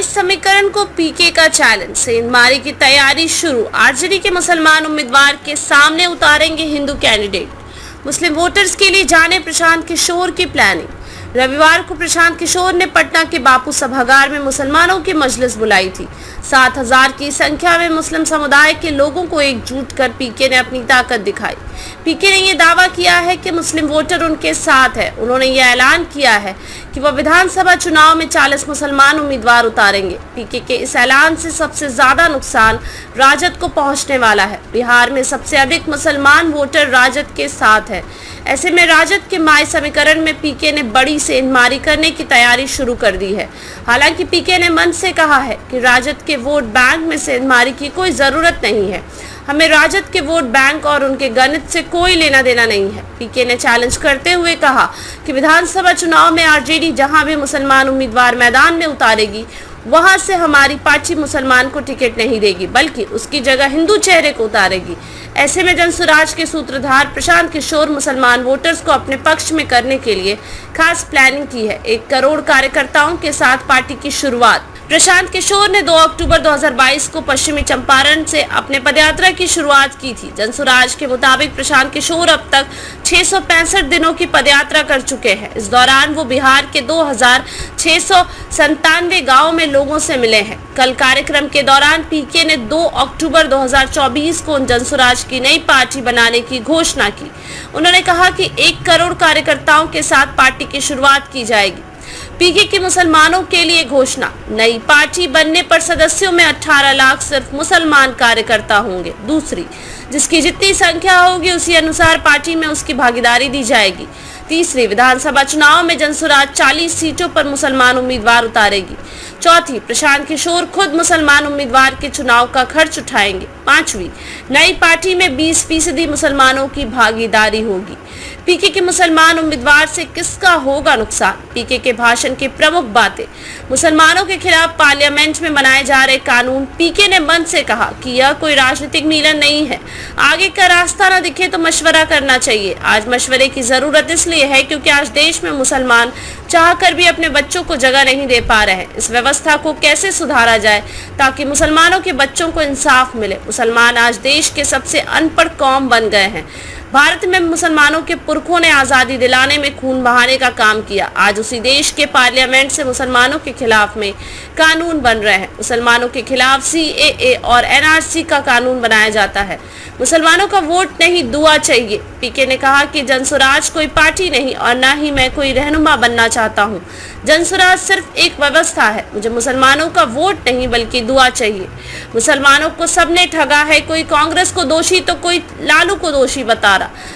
समीकरण को पीके का चैलेंज, सेंधमारी की तैयारी शुरू। आरजेडी के मुसलमान उम्मीदवार के सामने उतारेंगे हिंदू कैंडिडेट। मुस्लिम वोटर्स के लिए जाने प्रशांत किशोर की प्लानिंग। रविवार को प्रशांत किशोर ने पटना के बापू सभागार में मुसलमानों की मजलिस बुलाई थी। 7,000 की संख्या में मुस्लिम समुदाय के लोगों को एकजुट कर पीके ने अपनी ताकत दिखाई। पीके ने यह दावा किया है कि मुस्लिम वोटर उनके साथ है। उन्होंने यह ऐलान किया है कि वह विधानसभा चुनाव में 40 मुसलमान उम्मीदवार उतारेंगे। पीके के इस ऐलान से सबसे ज्यादा नुकसान राजद को पहुंचने वाला है। बिहार में सबसे अधिक मुसलमान वोटर राजद के साथ है। ऐसे में राजद के माय समीकरण में पीके ने बड़ी सेंधमारी करने की तैयारी शुरू कर दी है। हालांकि पीके ने मन से कहा है कि राजद के वोट बैंक में सेंधमारी की कोई जरूरत नहीं है। हमें राजद के वोट बैंक और उनके गणित से कोई लेना देना नहीं है। पीके ने चैलेंज करते हुए कहा कि विधानसभा चुनाव में आरजेडी जहां भी मुसलमान उम्मीदवार मैदान में उतारेगी, वहां से हमारी पार्टी मुसलमान को टिकट नहीं देगी, बल्कि उसकी जगह हिंदू चेहरे को उतारेगी। ऐसे में जनसुराज के सूत्रधार प्रशांत किशोर मुसलमान वोटर्स को अपने पक्ष में करने के लिए खास प्लानिंग की है। 1 करोड़ कार्यकर्ताओं के साथ पार्टी की शुरुआत। प्रशांत किशोर ने 2 अक्टूबर 2022 को पश्चिमी चंपारण से अपने पदयात्रा की शुरुआत की थी। जनसुराज के मुताबिक प्रशांत किशोर अब तक 665 दिनों की पदयात्रा कर चुके हैं। इस दौरान वो बिहार के 2697 गांवों में लोगों से मिले हैं। कल कार्यक्रम के दौरान पीके ने 2 अक्टूबर 2024 को जनसुराज की नई पार्टी बनाने की घोषणा की। उन्होंने कहा कि 1 करोड़ कार्यकर्ताओं के साथ पार्टी की शुरुआत की जाएगी। पीके की मुसलमानों के लिए घोषणा। नई पार्टी बनने पर सदस्यों में 18 लाख सिर्फ मुसलमान कार्यकर्ता होंगे। दूसरी, जिसकी जितनी संख्या होगी उसी अनुसार पार्टी में उसकी भागीदारी दी जाएगी। तीसरी, विधानसभा चुनाव में जनसुराज 40 सीटों पर मुसलमान उम्मीदवार उतारेगी। चौथी, प्रशांत किशोर खुद मुसलमान उम्मीदवार के चुनाव का खर्च उठाएंगे। पांचवी, नई पार्टी में 20% मुसलमानों की भागीदारी होगी। पीके के मुसलमान उम्मीदवार से किसका होगा नुकसान? पीके के भाषण की प्रमुख बातें। मुसलमानों के खिलाफ पार्लियामेंट में बनाए जा रहे कानून। पीके ने मन से कहा कि यह कोई राजनीतिक मिलन नहीं है। आगे का रास्ता न दिखे तो मशवरा करना चाहिए। आज मशवरे की जरूरत इसलिए है क्योंकि आज देश में मुसलमान चाहकर भी अपने बच्चों को जगह नहीं दे पा रहे हैं। इस व्यवस्था को कैसे सुधारा जाए ताकि मुसलमानों के बच्चों को इंसाफ मिले। मुसलमान आज देश के सबसे अनपढ़ कौम बन गए हैं। भारत में मुसलमानों के पुरखों ने आज़ादी दिलाने में खून बहाने का काम किया। आज उसी देश के पार्लियामेंट से मुसलमानों के खिलाफ में कानून बन रहे हैं। मुसलमानों के खिलाफ CAA और NRC का कानून बनाया जाता है। मुसलमानों का वोट नहीं, दुआ चाहिए। पीके ने कहा कि जनसुराज कोई पार्टी नहीं और न ही मैं कोई रहनुमा बनना चाहता हूँ। जनसुराज सिर्फ एक व्यवस्था है। मुझे मुसलमानों का वोट नहीं बल्कि दुआ चाहिए। मुसलमानों को सबने ठगा है। कोई कांग्रेस को दोषी तो कोई लालू को दोषी बता रहा।